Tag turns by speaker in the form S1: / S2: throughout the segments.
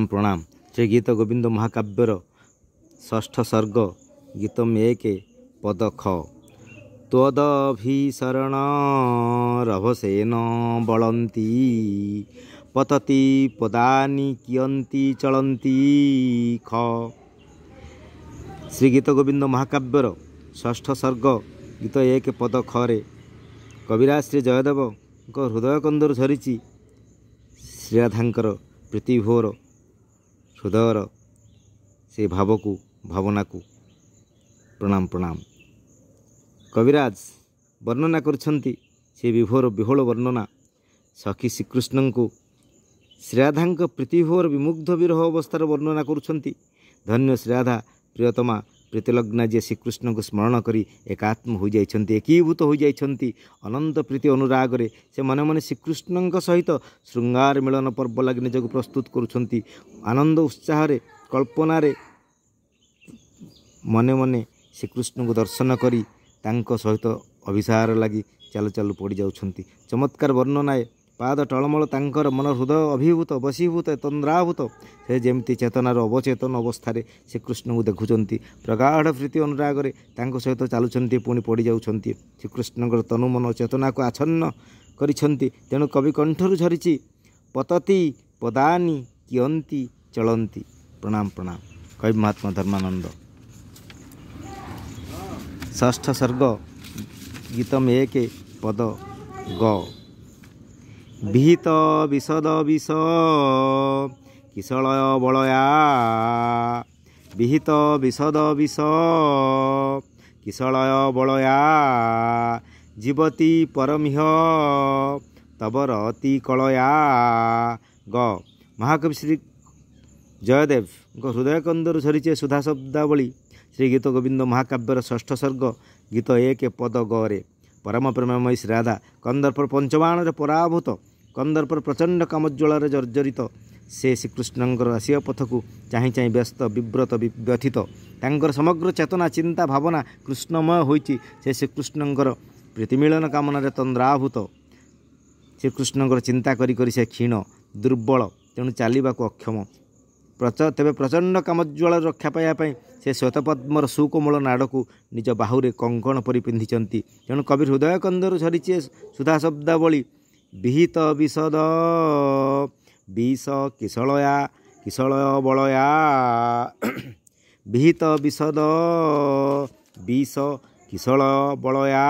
S1: प्रणाम। श्री गीत गोविंद महाकाव्यर षष्ठ सर्ग गीतम 1 पद ख। त्वदभिशरण रभसेन बलंती पतति पदानि कियंती चलंती ख। श्री गीत गोविंद महाकाव्यर षष्ठ सर्ग गीत 1 पद ख रे कविराज श्री जयदेव हृदय कंदर झरी श्रीराधांकर प्रीतिभोर हृदयर से भाव को भावना को प्रणाम प्रणाम। कविराज वर्णना करछंती से विभोर विहोल वर्णना सखी श्रीकृष्ण को श्रीराधा प्रीतिभोर विमुग्ध विरह अवस्थार वर्णना करुछंती। धन्य श्रीराधा प्रियतमा प्रीतिलग्ना जे श्रीकृष्ण को स्मरण करी एकात्म हो जाइछंती, एकीभूत हो जाइछंती। अनंत प्रीति अनुराग रे से मन मन श्रीकृष्ण सहित श्रृंगार मिलन पर्व लगी निजक प्रस्तुत करुछंती। आनंद उत्साह रे कल्पना रे मने मने श्रीकृष्ण को दर्शन करी तांको सहित अभिसार लगी चालू चालू पड़ जाउछंती। चमत्कार वर्णनाए पाद टलमल तांकर मन हृदय अभिभूत वशीभूत तंद्राभूत से जेमती चेतनार अवचेतन अवस्था श्रीकृष्ण को देखुंती। प्रगाढ़ प्रीति अनुराग रे तांको सहित चलुंट पुणी पड़ जाउछंती। श्रीकृष्ण तनु मन चेतना को आच्छन्न करिछंती। तेणु कवि कंठर झरी पतति पदानि कियंती चलंती। प्रणाम प्रणाम। कवि महात्मा धर्मानंद। षष्ठ सर्ग गीतम 1 पद ग। विहित विशद विष किशलय बलया विहित विशद विष किशलय बलया जीवती परमिह तबरती कलया ग। महाकवि श्री जयदेव हृदय कंदर झरीचे सुधा शब्दावली श्री गीत गोविंद महाकाव्यर षष्ठ सर्ग गीत 1 पद ग रे परम प्रेममयी श्रीराधा कंदर्पर पंचबाण पराभूत कंदर्पर प्रचंड कामज्वल जर्जरित से श्रीकृष्णंकर आसिया पथ को चाहीं चाहीं व्यस्त विव्रत व्यथित तांकर समग्र चेतना चिंता भावना कृष्णमय होइछि। से श्रीकृष्णंकर प्रीतिमिलन कामना तंद्राभूत श्रीकृष्णंकर चिंता करी करी से क्षीण दुर्बल तेणु चलने को अक्षम। तेबे प्रचंड कामज्वल रक्षा पाइबा से श्वेतपद्मर सुकोमल नाड़ को निज बाहुरे कंकण परि पिंधिचंती। तेणु कवि हृदय कंदर झरीचे सुधा शब्दावली विहित विशद विष किशलया किशलय बलया विहित विशद विष किशलय बलया।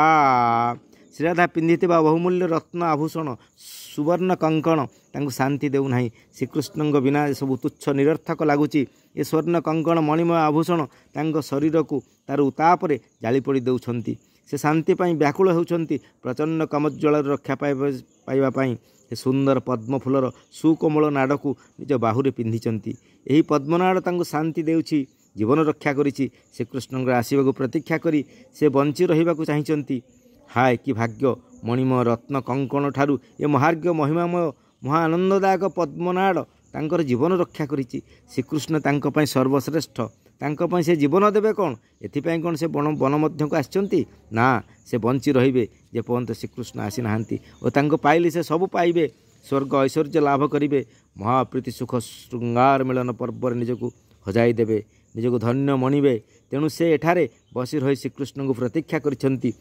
S1: श्रीराधा पिंधिथिबा बहुमूल्य रत्न आभूषण सुवर्ण कंकण तांको शांति देउना। श्रीकृष्ण बिना सब तुच्छ निरर्थक लगुच। ये स्वर्ण कंकण मणिमय आभूषण तांको शरीर को तार उतापरे जाली पड़ी देउछंती। से शांति पाई व्याकुल होउछंती। प्रचंड कामज्वल रक्षा पाइबा से सुंदर पद्मफूलर सुकोमल नाड़ को निज बाहुरे पिंधिचंती। यही पद्मनाड़ तांको शांति देउछि, जीवन रक्षा करिछि। श्रीकृष्ण आसीबा को प्रतीक्षा करी से बंची रहिबा को चाहिचंती। हाय कि भाग्य मणिमय रत्न कंकण ठारू ये महार्घ्य महिमामय महा आनंददायक पद्मनाड़ तांकर जीवन रक्षा करिछि। श्रीकृष्ण तांको पई सर्वश्रेष्ठ तांको पई से जीवन देबे कौन एथिपाई कौन से वन मध्य को आछंती ना से बंची रहिबे जे पर्यंत श्रीकृष्ण आसी नाहांती और तांको पाइले से सब पाइबे स्वर्ग ऐश्वर्य लाभ करिबे महाप्रीति सुख श्रृंगार मिलन पर्व निजको हजाई देबे निजको धन्य मणिबे। तेणु से एठारे बसी रही श्रीकृष्ण को प्रतीक्षा करिछंती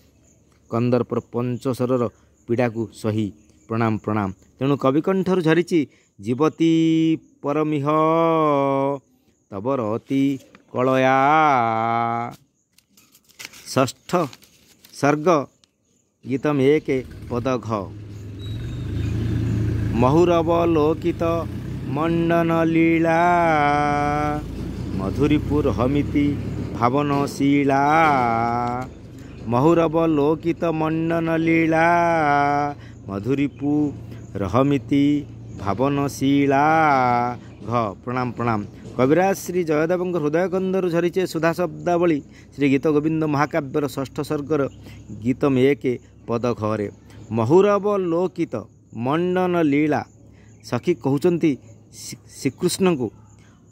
S1: कंदर्पर पंचशरर पीड़ा को सही। प्रणाम प्रणाम। तेणु कविकंठर झरीची जीवती परमिह तबरती कलया। षष्ठ सर्ग गीतम 1 पद घ। महुरवलोकित मंडन लीला मधुरीपुर हमिति भावनशीला। महुरवलोकित मंडन लीला मधुरीपुर हमिति भावनशीला घ। प्रणाम प्रणाम। कविराज श्री जयदेव हृदय कंदर झरीचे सुधा शब्दावली श्री गीत गोविंद महाकाव्यर षष्ठ सर्गर गीतम 1 पद घ रे महुरवलोकित मंडन लीला। सखी कहउचंती श्रीकृष्ण को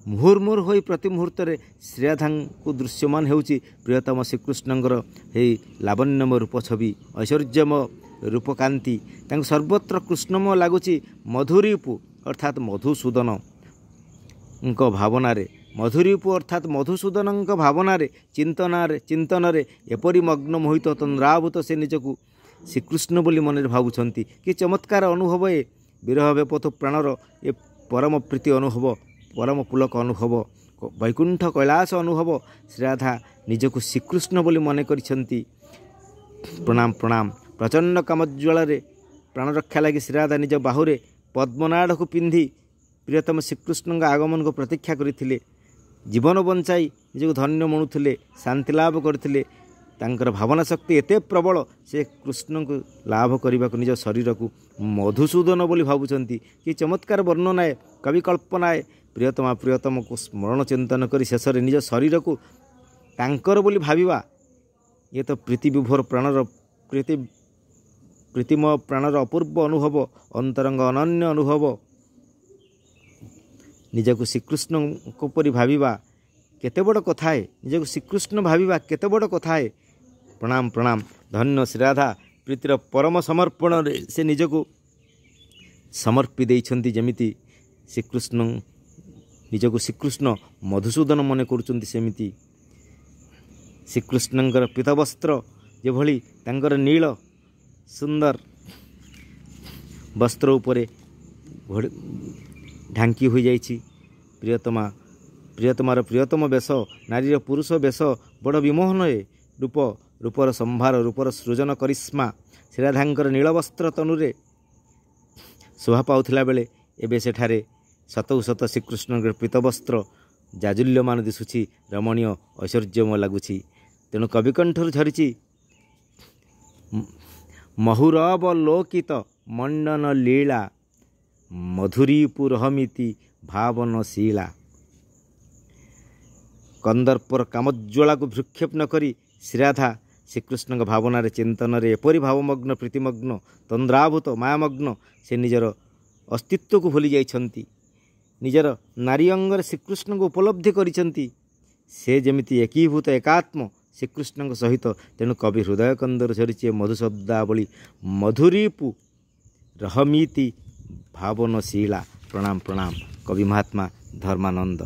S1: मुहुर्मुहुर होई प्रति मुहूर्त श्रीराधा को दृश्यमान होउची प्रियतम श्रीकृष्णंकर हे लावण्यमय रूप छवि ऐश्वर्यमय रूपकांति सर्वत्र कृष्णमय लगुच मधुरीपु अर्थात मधुसूदन ଭାବନାରେ ମଧୁରୀପୁ ଅର୍ଥାତ୍ ମଧୁସୂଦନଙ୍କ ଭାବନାରେ ଚିନ୍ତନରେ ଏପରି ମଗ୍ନ ମୋହିତ ତନ୍ଦ୍ରାଭୂତ ସେ ନିଜକୁ ଶ୍ରୀକୃଷ୍ଣ ବୋଲି ମନରେ ଭାବୁଛନ୍ତି। କି ଚମତ୍କାର ଅନୁଭବ ଏ ବିରହ ବେପଥ ପ୍ରାଣର ଏ ପରମ ପ୍ରୀତି ଅନୁଭବ, ପରମ ପୁଲକ ଅନୁଭବ, ବୈକୁଣ୍ଠ କୈଳାସ ଅନୁଭବ। ଶ୍ରୀରାଧା ନିଜକୁ ଶ୍ରୀକୃଷ୍ଣ ବୋଲି ମନେ କରିଛନ୍ତି। ପ୍ରଣାମ ପ୍ରଣାମ। ପ୍ରଚଣ୍ଡ କାମଜ୍ୱାଳରେ ପ୍ରାଣରକ୍ଷା ଲାଗି ଶ୍ରୀରାଧା ନିଜ ବାହୁରେ ପଦ୍ମନାଡ଼କୁ ପିନ୍ଧି ପ୍ରିୟତମ ଶ୍ରୀକୃଷ୍ଣଙ୍କ ଆଗମନକୁ ପ୍ରତୀକ୍ଷା କରିଥିଲେ। ଜୀବନ ବଞ୍ଚାଇ ନିଜକୁ ଧନ୍ୟ ମଣୁଥିଲେ, ଶାନ୍ତି ଲାଭ କରିଥିଲେ। ତାଙ୍କର ଭାବନା ଶକ୍ତି ଏତେ ପ୍ରବଳ ସେ କୃଷ୍ଣଙ୍କୁ ଲାଭ କରିବାକୁ ନିଜ ଶରୀରକୁ ମଧୁସୂଦନ ବୋଲି ଭାବୁଛନ୍ତି। କି ଚମତ୍କାର ବର୍ଣ୍ଣନାଏ, କବି କଳ୍ପନାଏ। ପ୍ରିୟତମକୁ ସ୍ମରଣ ଚିନ୍ତନ କରି ଶେଷରେ ନିଜ ଶରୀରକୁ ତାଙ୍କର ବୋଲି ଭାବିବା, ଇଏ ତ ପ୍ରୀତି ବିଭୋର ପ୍ରାଣର ପ୍ରୀତିମୟ ପ୍ରାଣର ଅପୂର୍ବ ଅନୁଭବ, ଅନ୍ତରଙ୍ଗ ଅନନ୍ୟ ଅନୁଭବ। ନିଜକୁ ଶ୍ରୀକୃଷ୍ଣଙ୍କ ପରି ଭାବିବା କେତେ ବଡ଼ କଥାଏ, ନିଜକୁ ଶ୍ରୀକୃଷ୍ଣ ଭାବିବା କେତେ ବଡ଼ କଥାଏ। ପ୍ରଣାମ ପ୍ରଣାମ। ଧନ୍ୟ ଶ୍ରୀରାଧା ପ୍ରୀତିର ପରମ ସମର୍ପଣରେ ସେ ନିଜକୁ ସମର୍ପି ଦେଇଛନ୍ତି। ଯେମିତି ନିଜକୁ ଶ୍ରୀକୃଷ୍ଣ ମଧୁସୂଦନ ମନେ କରୁଛନ୍ତି, ସେମିତି ଶ୍ରୀକୃଷ୍ଣଙ୍କର ପୀତବସ୍ତ୍ର ଯେଭଳି ତାଙ୍କର ନୀଳ ସୁନ୍ଦର ବସ୍ତ୍ର ଉପରେ ଢାଙ୍କି ହୋଇଯାଇଛି। ପ୍ରିୟତମାର ପ୍ରିୟତମ ବେଶ, ନାରୀର ପୁରୁଷ ବେଶ ବଡ଼ ବିମୋହନ ଏ ରୂପର ସମ୍ଭାର, ରୂପର ସୃଜନ କରିସ୍ମା ଶ୍ରୀରାଧାଙ୍କର ନୀଳବସ୍ତ୍ର ତନୁରେ ଶୋଭା ପାଉଥିଲା ବେଳେ ଏବେ ସେଠାରେ ସତକୁ ସତ ଶ୍ରୀକୃଷ୍ଣଙ୍କର ପୀତବସ୍ତ୍ର ଜାଜୁଲ୍ୟମାନ ଦିଶୁଛି, ରମଣୀୟ ଐଶ୍ୱର୍ଯ୍ୟମୟ ଲାଗୁଛି। ତେଣୁ କବିକଣ୍ଠରୁ ଝରିଛି ମହୁରବଲୋକିତ ମଣ୍ଡନ ଲୀଳା, ମଧୁରୀପୁରହମିତି ଭାବନଶୀଳା। କନ୍ଦର୍ପର କାମଜ୍ୱାଳାକୁ ଭ୍ରୂକ୍ଷେପ ନ କରି ଶ୍ରୀରାଧା ଶ୍ରୀକୃଷ୍ଣଙ୍କ ଭାବନାରେ ଚିନ୍ତନରେ ଏପରି ଭାବମଗ୍ନ, ପ୍ରୀତିମଗ୍ନ, ତନ୍ଦ୍ରାଭୂତ, ମାୟାମଗ୍ନ ସେ ନିଜର ଅସ୍ତିତ୍ୱକୁ ଭୁଲି ଯାଇଛନ୍ତି। ନିଜର ନାରୀ ଅଙ୍ଗରେ ଶ୍ରୀକୃଷ୍ଣଙ୍କୁ ଉପଲବ୍ଧି କରିଛନ୍ତି। ସେ ଯେମିତି ଏକୀଭୂତ ଏକାତ୍ମ ଶ୍ରୀକୃଷ୍ଣଙ୍କ ସହିତ। ତେଣୁ କବି ହୃଦୟ କନ୍ଦର ଝରିଛି ମଧୁଶବ୍ଦାବଳୀ, ମଧୁରୀପୁ ରହମିତି ଭାବନଶୀଳା। ପ୍ରଣାମ ପ୍ରଣାମ। କବି ମହାତ୍ମା ଧର୍ମାନନ୍ଦ।